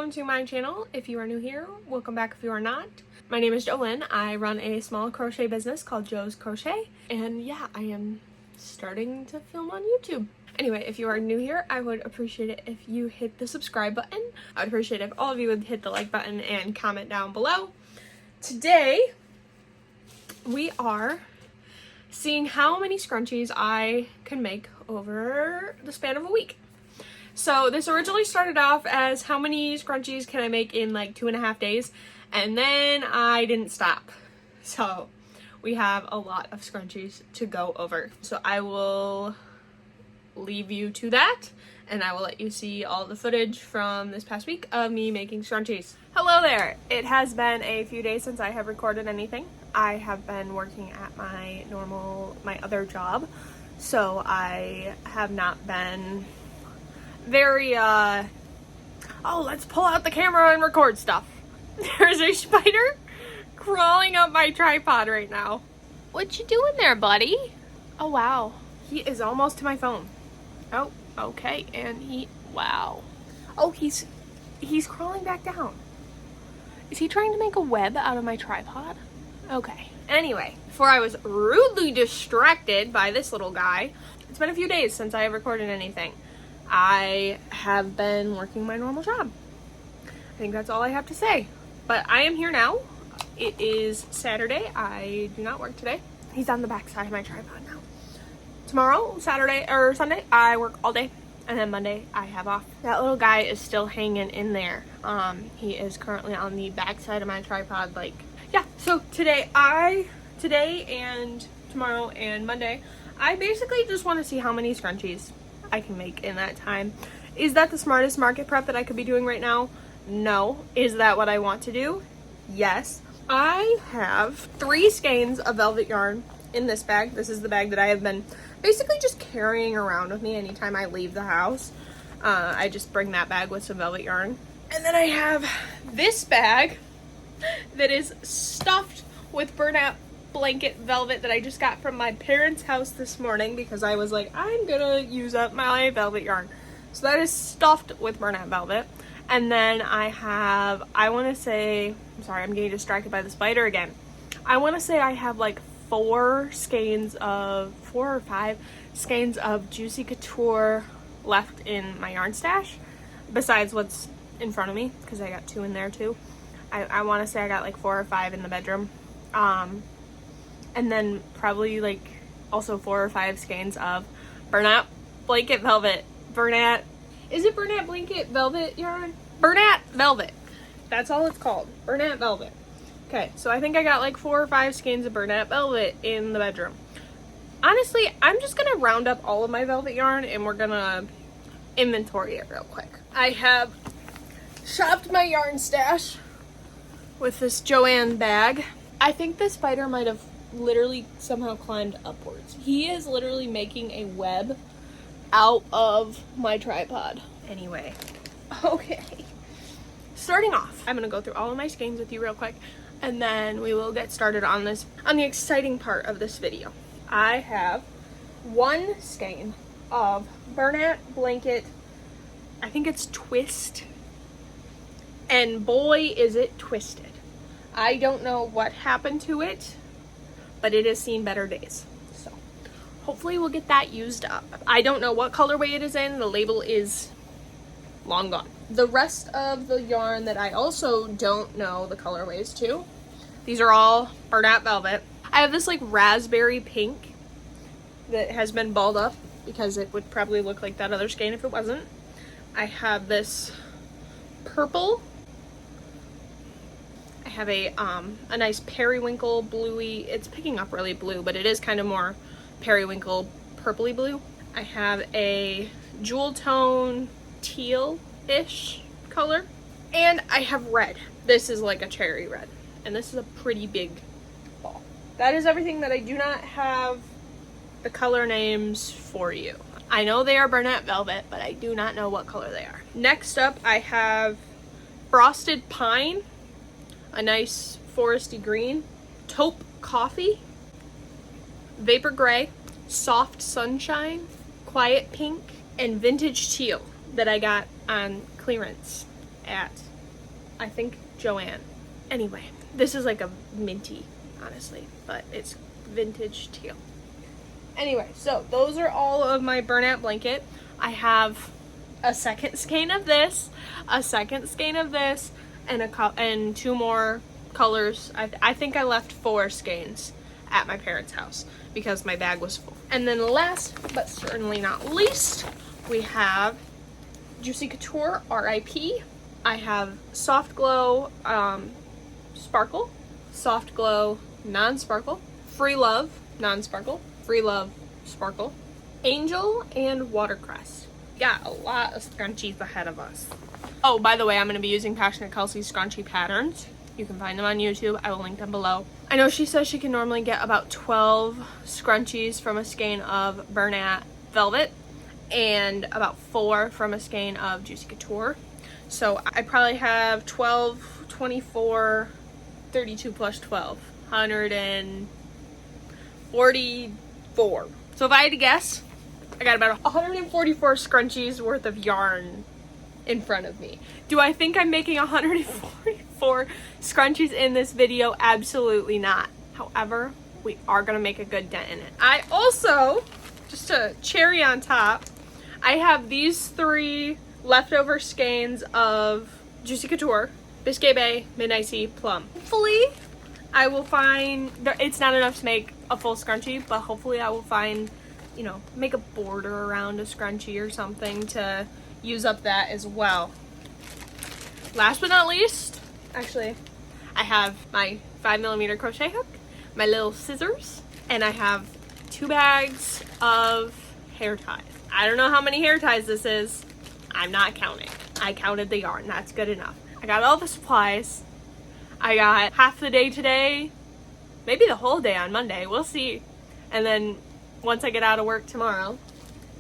welcome to my channel. If you are new here, welcome back if you are not. My name is JoLynn. I run a small crochet business called Jo's Crochet, and yeah, I am starting to film on YouTube. Anyway, if you are new here, I would appreciate it if you hit the subscribe button. I'd appreciate it if all of you would hit the like button and comment down below. Today, we are seeing how many scrunchies I can make over the span of a week. So this originally started off as how many scrunchies can I make in like 2.5 days, and then I didn't stop. So we have a lot of scrunchies to go over. So I will leave you to that, and I will let you see all the footage from this past week of me making scrunchies. Hello there! It has been a few days since I have recorded anything. I have been working at my other job, so I have not been very, oh, let's pull out the camera and record stuff. There's a spider crawling up my tripod right now. What you doing there, buddy? Oh, wow. He is almost to my phone. Oh, okay, and wow. Oh, he's crawling back down. Is he trying to make a web out of my tripod? Okay. Anyway, before I was rudely distracted by this little guy, it's been a few days since I have recorded anything. I have been working my normal job. I think that's all I have to say. But I am here now. It is Saturday. I do not work today. He's on the back side of my tripod now. Tomorrow, Saturday or Sunday, I work all day. And then Monday, I have off. That little guy is still hanging in there. He is currently on the back side of my tripod. Yeah, so today and tomorrow and Monday, I basically just want to see how many scrunchies I can make in that time. Is that the smartest market prep that I could be doing right now? No. Is that what I want to do? Yes. I have 3 skeins of velvet yarn in this bag. This is the bag that I have been basically just carrying around with me anytime I leave the house. I just bring that bag with some velvet yarn. And then I have this bag that is stuffed with burlap blanket velvet that I just got from my parents' house this morning because I was like, I'm gonna use up my velvet yarn. So that is stuffed with burlap velvet. And then I want to say, I'm sorry, I'm getting distracted by the spider again. I want to say I have like 4 or 5 skeins of Juicy Couture left in my yarn stash, besides what's in front of me, because I got 2 in there too. I want to say I got like 4 or 5 in the bedroom. And then probably like also 4 or 5 skeins of burlap blanket velvet. Is it burlap blanket velvet yarn? Burlap velvet. That's all it's called. Burlap velvet. Okay, so I think I got like 4 or 5 skeins of burlap velvet in the bedroom. Honestly, I'm just gonna round up all of my velvet yarn and we're gonna inventory it real quick. I have shopped my yarn stash with this Joanne bag. I think the spider might have literally somehow climbed upwards. He is literally making a web out of my tripod. Anyway, okay. Starting off, I'm gonna go through all of my skeins with you real quick, and then we will get started on the exciting part of this video. I have 1 skein of burlap blanket, I think it's twist, and boy is it twisted. I don't know what happened to it, but it has seen better days. So hopefully we'll get that used up. I don't know what colorway it is in. The label is long gone. The rest of the yarn that I also don't know the colorways to. These are all burlap velvet. I have this like raspberry pink that has been balled up because it would probably look like that other skein if it wasn't. I have this purple. I have a nice periwinkle bluey. It's picking up really blue, but it is kind of more periwinkle purpley blue. I have a jewel tone teal-ish color, and I have red. This is like a cherry red, and this is a pretty big ball. That is everything that I do not have the color names for you. I know they are burlap velvet, but I do not know what color they are. Next up, I have frosted pine, a nice foresty green, taupe coffee, vapor gray, soft sunshine, quiet pink, and vintage teal that I got on clearance at I think Joanne. Anyway, this is like a minty, honestly, but it's vintage teal. Anyway, so those are all of my burnout blanket. I have a second skein of this, a second skein of this, and 2 more colors. I think I left 4 skeins at my parents' house because my bag was full. And then last but certainly not least, we have Juicy Couture RIP. I have Soft Glow Sparkle, Soft Glow Non-Sparkle, Free Love Non-Sparkle, Free Love Sparkle, Angel, and Watercress. Got a lot of scrunchies ahead of us. Oh, by the way, I'm going to be using Passionate Kelsey's scrunchie patterns. You can find them on YouTube. I will link them below. I know she says she can normally get about 12 scrunchies from a skein of Bernat Velvet and about 4 from a skein of Juicy Couture. So I probably have 12, 24, 32 plus 12, 144. So if I had to guess, I got about 144 scrunchies worth of yarn in front of me. Do I think I'm making 144 scrunchies in this video? Absolutely not. However, we are gonna make a good dent in it. I also, just a cherry on top, I have these 3 leftover skeins of Juicy Couture, Biscay Bay, Midnight Sea, Plum. Hopefully, I will find, it's not enough to make a full scrunchie, but hopefully I will find, you know, make a border around a scrunchie or something to use up that as well. Last but not least, actually, I have my 5mm crochet hook, my little scissors, and I have 2 bags of hair ties. I don't know how many hair ties this is. I'm not counting. I counted the yarn. That's good enough. I got all the supplies. I got half the day today, maybe the whole day on Monday. We'll see. And then once I get out of work tomorrow,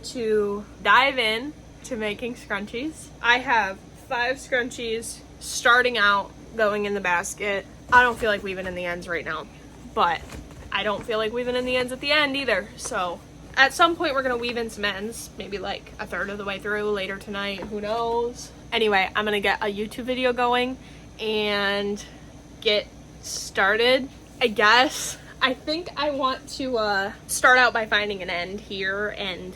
to dive in to making scrunchies. I have 5 scrunchies starting out going in the basket. I don't feel like weaving in the ends right now, but I don't feel like weaving in the ends at the end either. So at some point we're gonna weave in some ends, maybe like a third of the way through later tonight, who knows. Anyway, I'm gonna get a YouTube video going and get started, I guess. I think I want to start out by finding an end here and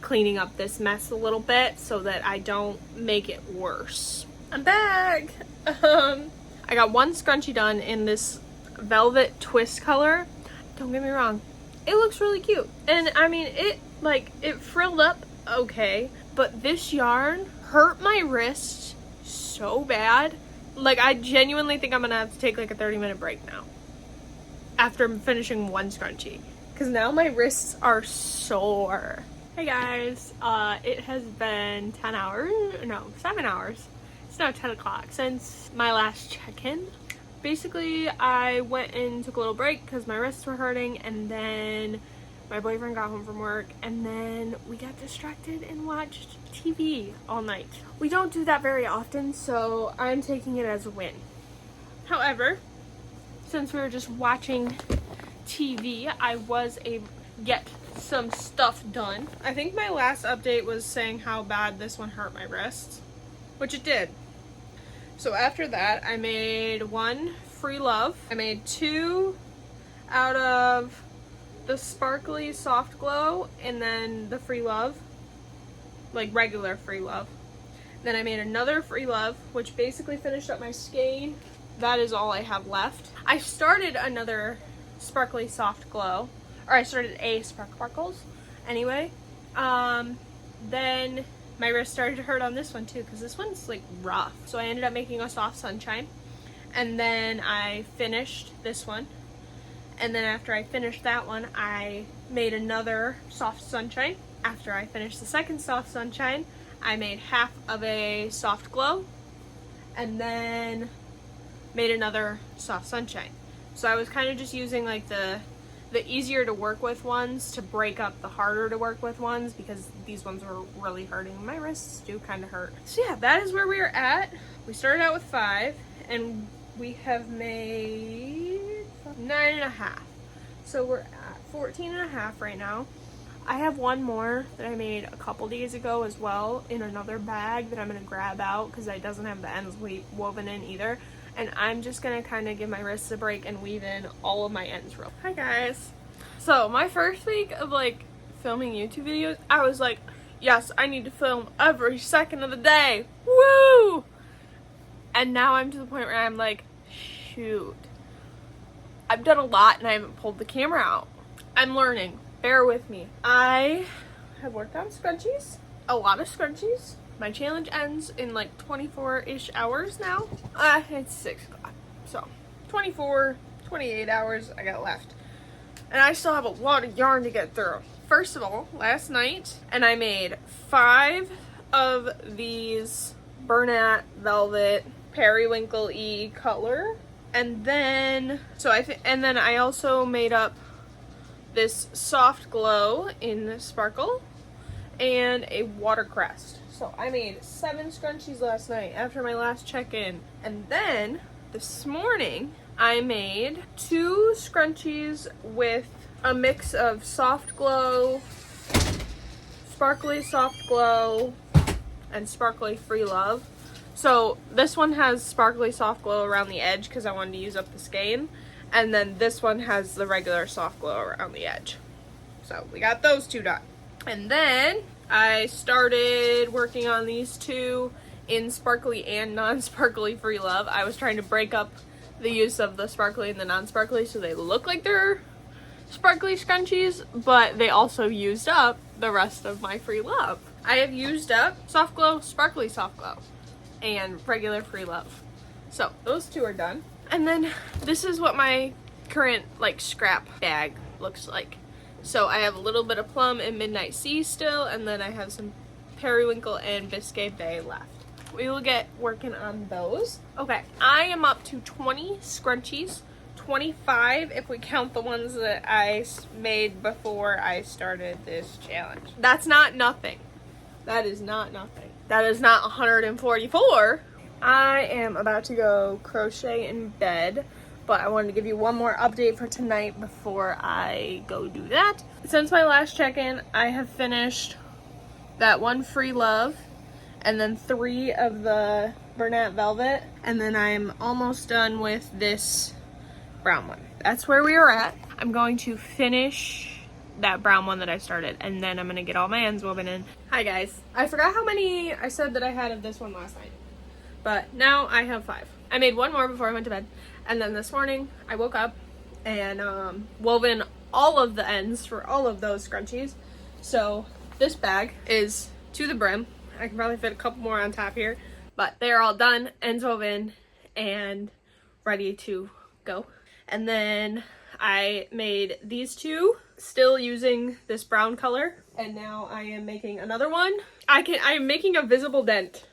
cleaning up this mess a little bit so that I don't make it worse. I'm back! I got 1 scrunchie done in this velvet twist color. Don't get me wrong, it looks really cute. And I mean, it frilled up okay, but this yarn hurt my wrist so bad. Like, I genuinely think I'm gonna have to take like a 30-minute break now after finishing 1 scrunchie, because now my wrists are sore. Hey guys, it has been 7 hours. It's now 10 o'clock since my last check-in. Basically, I went and took a little break because my wrists were hurting, and then my boyfriend got home from work, and then we got distracted and watched TV all night. We don't do that very often, so I'm taking it as a win. However, since we were just watching TV, I was able to get some stuff done. I think my last update was saying how bad this one hurt my wrists, which it did. So after that, I made 1 Free Love. I made 2 out of the sparkly Soft Glow, and then the Free Love, like regular Free Love. Then I made another Free Love, which basically finished up my skein. That is all I have left. I started another sparkly Soft Glow, or I started a Sparkles anyway. Then my wrist started to hurt on this one too, because this one's like rough. So I ended up making a Soft Sunshine, and then I finished this one. And then after I finished that one, I made another Soft Sunshine. After I finished the second Soft Sunshine, I made half of a Soft Glow, and then made another Soft Sunshine. So I was kind of just using like the easier to work with ones to break up the harder to work with ones, because these ones were really hurting. My wrists do kind of hurt. So yeah, that is where we are at. We started out with 5, and we have made 9.5. So we're at 14.5 right now. I have one more that I made a couple days ago as well in another bag that I'm going to grab out because it doesn't have the ends woven in either. And I'm just going to kind of give my wrists a break and weave in all of my ends real. Hi guys. So my first week of like filming YouTube videos, I was like, yes, I need to film every second of the day. Woo! And now I'm to the point where I'm like, shoot. I've done a lot and I haven't pulled the camera out. I'm learning. Bear with me. I have worked on scrunchies. A lot of scrunchies. My challenge ends in like 24-ish hours now. It's 6 o'clock. So 24, 28 hours I got left. And I still have a lot of yarn to get through. First of all, last night, and I made 5 of these Bernat Velvet Periwinkle-y color. And then, and then I also made up this soft glow in sparkle and a watercrest. So I made 7 scrunchies last night after my last check-in. And then this morning I made 2 scrunchies with a mix of soft glow, sparkly soft glow, and sparkly free love. So this one has sparkly soft glow around the edge because I wanted to use up the skein. And then this one has the regular soft glow around the edge. So we got those 2 done. And then I started working on these 2 in sparkly and non-sparkly free love. I was trying to break up the use of the sparkly and the non-sparkly so they look like they're sparkly scrunchies, but they also used up the rest of my free love. I have used up soft glow, sparkly soft glow, and regular free love. So those 2 are done. And then this is what my current like scrap bag looks like. So I have a little bit of plum and midnight sea still, and then I have some periwinkle and Biscay Bay left. We will get working on those. Okay, I am up to 20 scrunchies, 25 if we count the ones that I made before I started this challenge. That's not nothing. That is not nothing. That is not 144. I am about to go crochet in bed, but I wanted to give you one more update for tonight before I go do that. Since my last check-in, I have finished that 1 free love and then 3 of the Bernat Velvet, and then I'm almost done with this brown one. That's where we are at. I'm going to finish that brown one that I started, and then I'm gonna get all my ends woven in. Hi guys. I forgot how many I said that I had of this one last night, but now I have 5. I made 1 more before I went to bed, and then this morning I woke up and woven all of the ends for all of those scrunchies. So this bag is to the brim. I can probably fit a couple more on top here, but they're all done, ends woven, and ready to go. And then I made these 2, still using this brown color, and now I am making another one. I am making a visible dent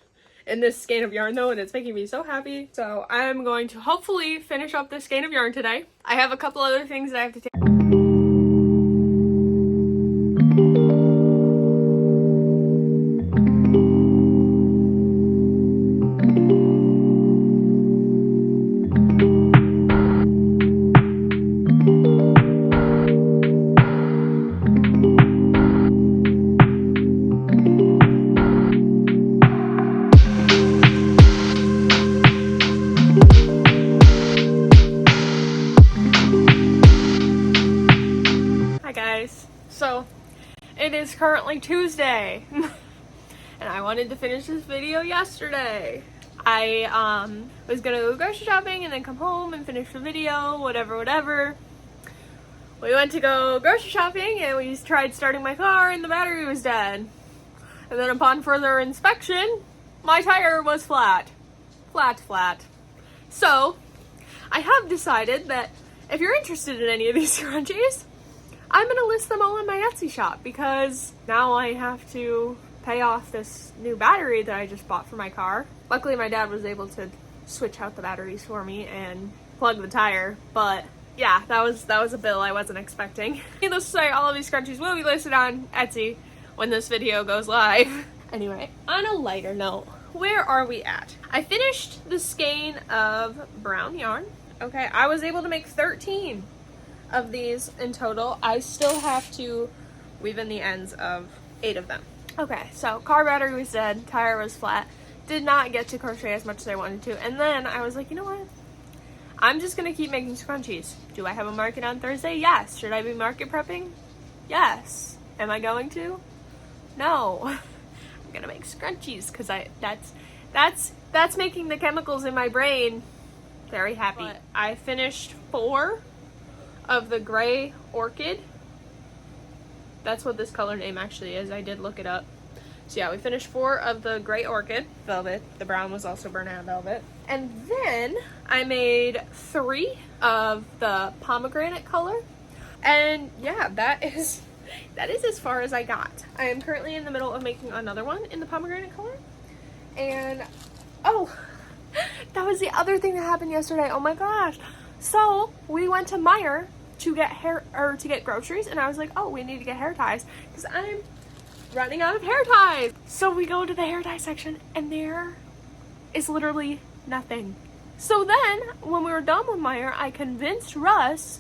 in this skein of yarn though, and it's making me so happy. So I'm going to hopefully finish up this skein of yarn today. I have a couple other things that I have to take. So it is currently Tuesday and I wanted to finish this video yesterday. I was gonna go grocery shopping and then come home and finish the video, whatever. We went to go grocery shopping and we tried starting my car and the battery was dead. And then upon further inspection, my tire was flat. So I have decided that if you're interested in any of these scrunchies, I'm gonna list them all in my Etsy shop because now I have to pay off this new battery that I just bought for my car. Luckily my dad was able to switch out the batteries for me and plug the tire, but yeah, that was a bill I wasn't expecting. Needless to say, all of these scrunchies will be listed on Etsy when this video goes live. Anyway, on a lighter note, where are we at? I finished the skein of brown yarn. Okay, I was able to make 13 of these in total. I still have to weave in the ends of 8 of them. Okay, so car battery was dead, tire was flat, did not get to crochet as much as I wanted to, and then I was like, you know what? I'm just gonna keep making scrunchies. Do I have a market on Thursday? Yes. Should I be market prepping? Yes. Am I going to? No. I'm gonna make scrunchies because that's making the chemicals in my brain very happy. But I finished 4 of the gray orchid. That's what this color name actually is. I did look it up. So yeah, we finished 4 of the gray orchid velvet. The brown was also burnt out velvet. And then I made 3 of the pomegranate color. And yeah, that is as far as I got. I am currently in the middle of making another one in the pomegranate color. And oh, that was the other thing that happened yesterday. Oh my gosh. So we went to Meijer to get groceries, and I was like, oh, we need to get hair ties because I'm running out of hair ties. So we go to the hair tie section and there is literally nothing. So then when we were done with Meijer, I convinced Russ,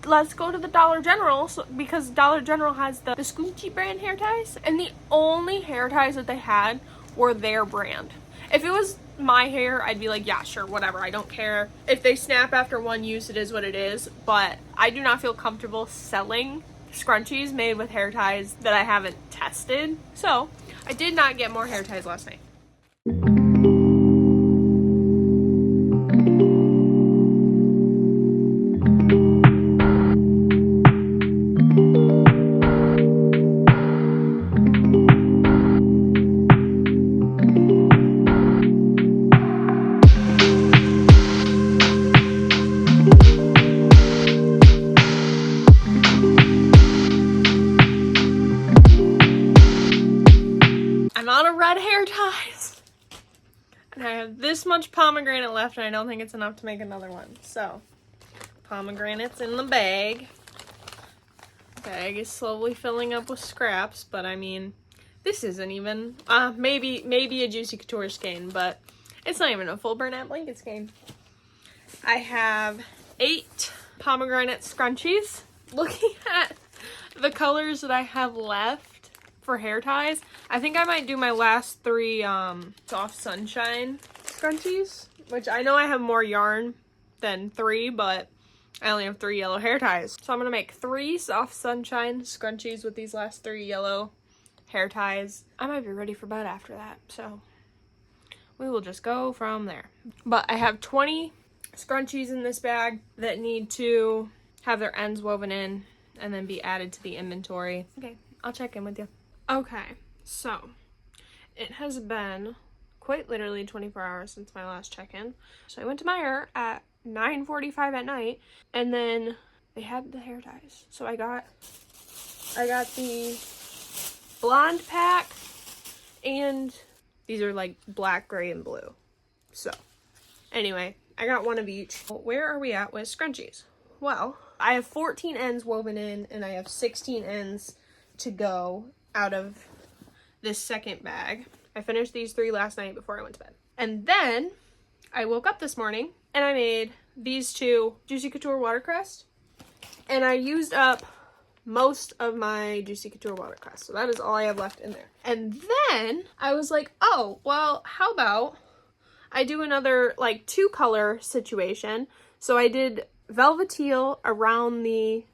let's go to the Dollar General, because Dollar General has the Scrunchie brand hair ties, and the only hair ties that they had were their brand. If it was my hair, I'd be like, yeah, sure, whatever, I don't care. If they snap after one use, it is what it is, but I do not feel comfortable selling scrunchies made with hair ties that I haven't tested. So I did not get more hair ties last night. I'm out of red hair ties. And I have this much pomegranate left, and I don't think it's enough to make another one. So, pomegranate's in the bag. Bag is slowly filling up with scraps, but I mean, this isn't even, maybe a Juicy Couture skein, but it's not even a full burnout blanket skein. I have 8 pomegranate scrunchies. Looking at the colors that I have left for hair ties, I think I might do my last 3 soft sunshine scrunchies, which I know I have more yarn than 3, but I only have 3 yellow hair ties. So I'm gonna make 3 soft sunshine scrunchies with these last 3 yellow hair ties. I might be ready for bed after that, so we will just go from there. But I have 20 scrunchies in this bag that need to have their ends woven in and then be added to the inventory. Okay, I'll check in with you. Okay, so it has been quite literally 24 hours since my last check-in. So I went to Meijer at 9:45 at night, and then they had the hair ties. So I got the blonde pack, and these are like black, gray, and blue. So anyway, I got 1 of each. Where are we at with scrunchies? Well, I have 14 ends woven in, and I have 16 ends to go out of this second bag. I finished these 3 last night before I went to bed. And then I woke up this morning and I made these 2 Juicy Couture watercress, and I used up most of my Juicy Couture watercress. So that is all I have left in there. And then I was like, oh, well, how about I do another like 2 color situation. So I did velveteal around the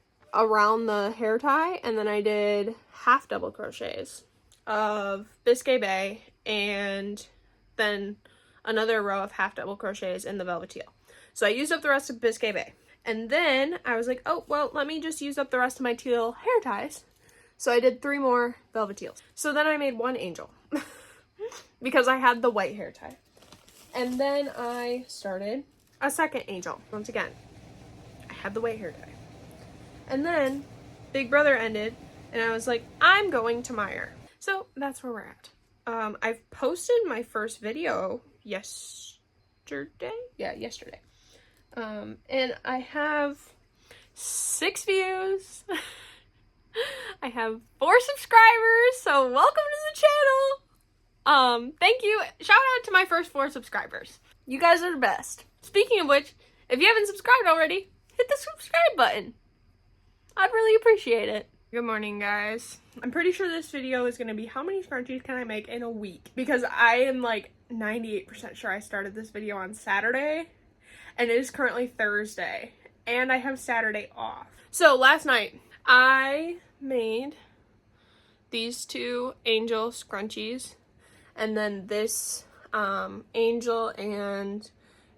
hair tie, and then I did half double crochets of Biscay Bay, and then another row of half double crochets in the velveteal. So I used up the rest of Biscay Bay, and then I was like, oh well, let me just use up the rest of my teal hair ties. So I did 3 more velveteals. So then I made 1 angel because I had the white hair tie, and then I started a second angel. Once again, I had the white hair tie. And then Big Brother ended, and I was like, I'm going to Meijer. So that's where we're at. I've posted my first video yesterday. Yeah, yesterday. And I have 6 views. I have 4 subscribers, so welcome to the channel. Thank you. Shout out to my first 4 subscribers. You guys are the best. Speaking of which, if you haven't subscribed already, hit the subscribe button. I'd really appreciate it. Good morning, guys. I'm pretty sure this video is going to be how many scrunchies can I make in a week, because I am like 98% sure I started this video on Saturday and it is currently Thursday and I have Saturday off. So last night I made these two angel scrunchies and then this angel and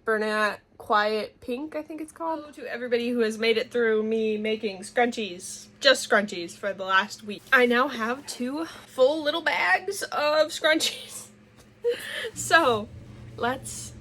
Bernat Quiet Pink, I think it's called. To everybody who has made it through me making scrunchies, just scrunchies, for the last week. I now have 2 full little bags of scrunchies. So let's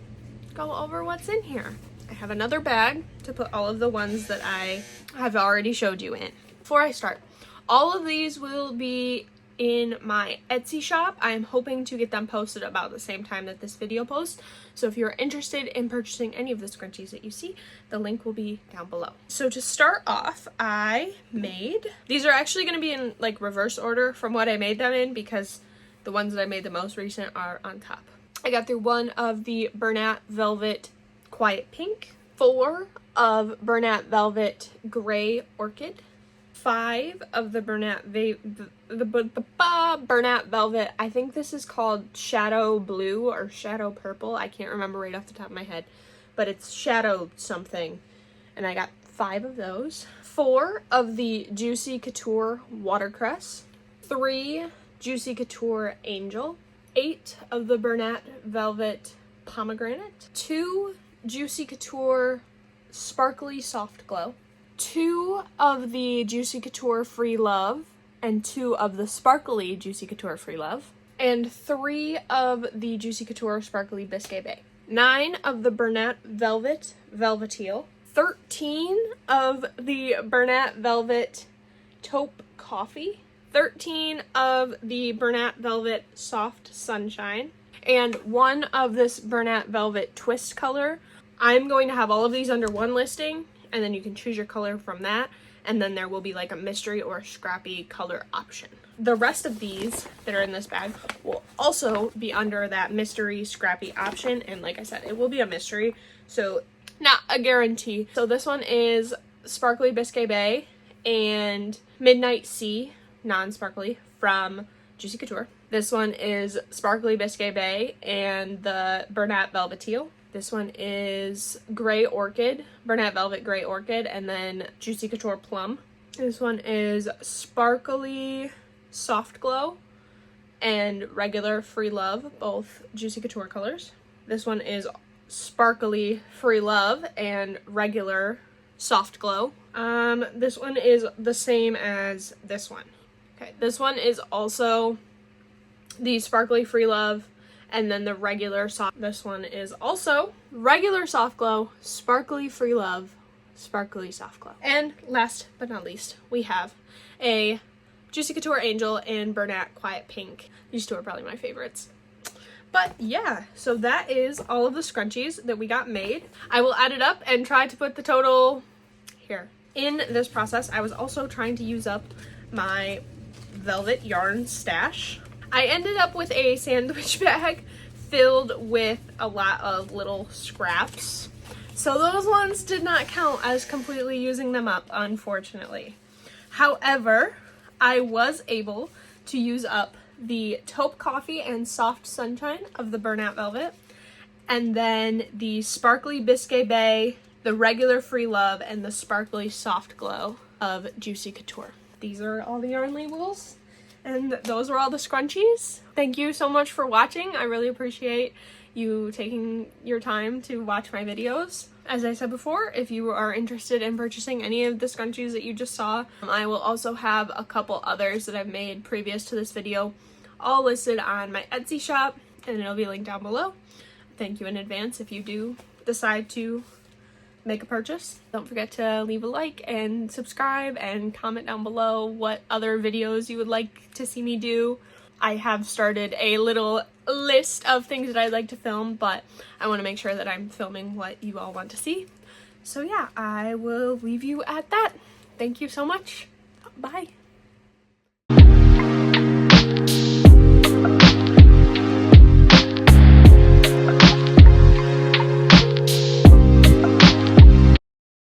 go over what's in here. I have another bag to put all of the ones that I have already showed you in. Before I start, all of these will be in my Etsy shop. I am hoping to get them posted about the same time that this video posts. So if you're interested in purchasing any of the scrunchies that you see, the link will be down below. So to start off, I made, these are actually going to be in like reverse order from what I made them in, because the ones that I made the most recent are on top. I got through 1 of the Bernat Velvet Quiet Pink, 4 of Bernat Velvet Gray Orchid, 5 of the Bernat Velvet, I think this is called Shadow Blue or Shadow Purple. I can't remember right off the top of my head, but it's Shadow something. And I got 5 of those. 4 of the Juicy Couture Watercress, 3 Juicy Couture Angel, 8 of the Bernat Velvet Pomegranate, 2 Juicy Couture Sparkly Soft Glow, 2 of the Juicy Couture Free Love, and 2 of the Sparkly Juicy Couture Free Love, and 3 of the Juicy Couture Sparkly Biscuit Bay, 9 of the Bernat Velvet Velveteal, 13 of the Bernat Velvet Taupe Coffee, 13 of the Bernat Velvet Soft Sunshine, and 1 of this Bernat Velvet Twist color. I'm going to have all of these under one listing, and then you can choose your color from that, and then there will be like a mystery or scrappy color option. The rest of these that are in this bag will also be under that mystery scrappy option, and like I said, it will be a mystery, so not a guarantee. So this one is Sparkly Biscuit Bay and Midnight Sea, non-sparkly, from Juicy Couture. This one is Sparkly Biscuit Bay and the Bernat Velveteal. This one is Gray Orchid, Bernat Velvet Gray Orchid, and then Juicy Couture Plum. This one is Sparkly Soft Glow and regular Free Love, both Juicy Couture colors. This one is Sparkly Free Love and regular Soft Glow. This one is the same as this one. Okay, this one is also the Sparkly Free Love and then the regular soft. This one is also regular Soft Glow, Sparkly Free Love, Sparkly Soft Glow. And last but not least, we have a Juicy Couture Angel and Bernat Quiet Pink. These 2 are probably my favorites. But yeah, so that is all of the scrunchies that we got made. I will add it up and try to put the total here. In this process, I was also trying to use up my velvet yarn stash. I ended up with a sandwich bag filled with a lot of little scraps. So those ones did not count as completely using them up, unfortunately. However, I was able to use up the Taupe Coffee and Soft Sunshine of the Bernat Velvet, and then the Sparkly Biscuit Bay, the regular Free Love, and the Sparkly Soft Glow of Juicy Couture. These are all the yarn labels. And those were all the scrunchies. Thank you so much for watching. I really appreciate you taking your time to watch my videos. As I said before, if you are interested in purchasing any of the scrunchies that you just saw, I will also have a couple others that I've made previous to this video all listed on my Etsy shop, and it'll be linked down below. Thank you in advance if you do decide to make a purchase. Don't forget to leave a like and subscribe and comment down below what other videos you would like to see me do. I have started a little list of things that I'd like to film, but I want to make sure that I'm filming what you all want to see. So yeah, I will leave you at that. Thank you so much. Bye.